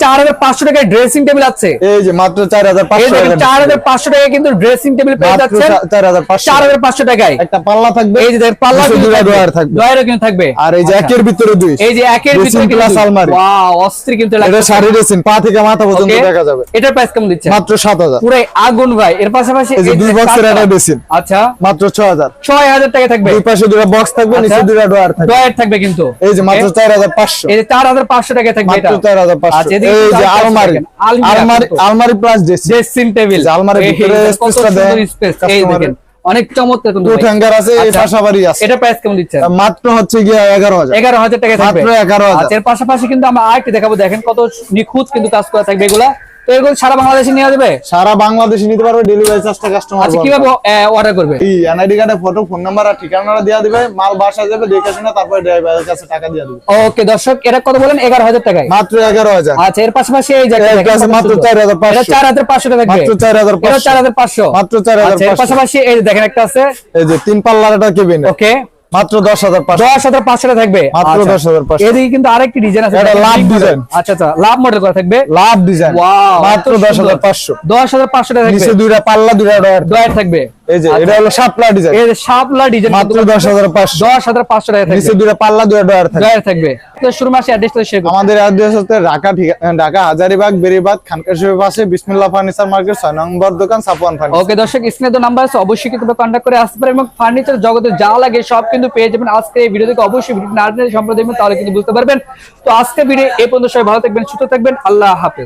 4500 টাকায় dressing table আছে। এই যে মাত্র 4500 টাকা। 4500 টাকায় কিন্তু ড্রেসিং টেবিল পেয়ে যাচ্ছেন 4500 টাকায়। একটা পাল্লা থাকবে, এই যে দেখেন পাল্লা দুটো ডয়ার থাকবে, ডয়ারও কিন্তু থাকবে। আর এই যে একের ভিতরে দুই, এই যে একের ভিতরে প্লাস আলমারি। ওয়াও অস্থির কিন্তু এটা লাগছে। শাড়ি ড্রেসিং পা থেকে মাথা পর্যন্ত দেখা যাবে। এটার প্রাইস কেমন দিচ্ছেন? মাত্র 7000। পুরো আগুন ভাই। এর পাশাপাশি এই যে দুই বক্সের একটা ড্রেসিং, আচ্ছা মাত্র 6000। 6000 টাকা থাকবে। দুই পাশে দুটো বক্স থাকবে, নিচে দুটো ডয়ার থাকবে। ডয়ার থাকবে কিন্তু। এই যে মাত্র 4500। এই যে 4500 টাকা থাকবে এটা। মাত্র 4500। আচ্ছা এই যে আলমারি প্লাস ড্রেসিং টেবিল। আলমারির ভিতরে স্পেসটা দেন। এই দেখেন অনেক চমৎকার কিন্তু দুটো হ্যাঙ্গার আছে, এই পাশাপাশি আছে। এটা প্রাইস কেমন দিচ্ছেন? মাত্র হচ্ছে গিয়ে 11000। 11000 টাকা থাকবে। মাত্র 11000। আচ্ছা এর পাশাপাশি কিন্তু আমরা আরেকটা দেখাবো, দেখেন কত নিখুঁত কিন্তু কাজ করা থাকবে এগুলা। তো এগুলো সারা বাংলাদেশে নিয়ে যাবে? সারা বাংলাদেশে নিতে পারবে, ডেলিভারি চার্জটা কাস্টমার। আচ্ছা কিভাবে অর্ডার করবে? এই এনআইডি কার্ডে ফটো, ফোন নাম্বার আর ঠিকানাটা দেয়া দিবে, মাল বাসায় যাবে, দেখে শুনে তারপরে ড্রাইভারের কাছে টাকা দিয়ে দিবে। ওকে দর্শক, এটা কত বলেন? 11000 টাকায়। মাত্র 11000। আচ্ছা এর পাশাপাশি এই যে মাত্র 4500। এটা 4500 টাকা থাকবে। মাত্র 4500। এটা 4500। মাত্র 4500। আচ্ছা এর পাশাপাশি এই যে দেখেন একটা আছে, এই যে 3 পাল্লার একটা কেবিন। ওকে মাত্র 10500। 10500 টাকা থাকবে। মাত্র 10500। এদিকে কিন্তু আরেকটি ডিজাইন আছে, এটা লাভ ডিজাইন। আচ্ছা আচ্ছা লাভ মডেল করা থাকবে। লাভ ডিজাইন। ওয়াও মাত্র 10500। 10500 টাকা থাকবে। নিচে দুইটা পাল্লা, দুইটা ডয়ার থাকবে। এই যে এটা হলো শাপলা ডিজাইন। এই যে শাপলা ডিজাইন মাত্র 10500। 10500 টাকা থাকবে। নিচে দুইটা পাল্লা, দুইটা ডয়ার থাকবে। তো শুরু মাসে অ্যাড্রেসটা শেয়ার করুন। আমাদের অ্যাড্রেস হচ্ছে ঢাকা হাজারীবাগ বেরিবাদ খানকার শপের পাশে বিসমিল্লাহ ফার্নিচার মার্কেট 6 নম্বর দোকান সাপওয়ান ফার্নিচার। ওকে দর্শক, স্ক্রিনে তো নাম্বার আছে, অবশ্যই কিন্তু কন্টাক্ট করে আসতে পারেন এবং ফার্নিচার জগতে যা লাগে সব কিন্তু পেয়ে যাবেন। আজকে এই ভিডিও থেকে অবশ্যই ভিডিও না টেনে সম্পূর্ণ দেখবেন, তাহলে কিন্তু বুঝতে পারবেন। তো আজকে ভিডিও এই পর্যন্ত, সবাই ভালো থাকবেন, সুস্থ থাকবেন, আল্লাহ হাফেজ।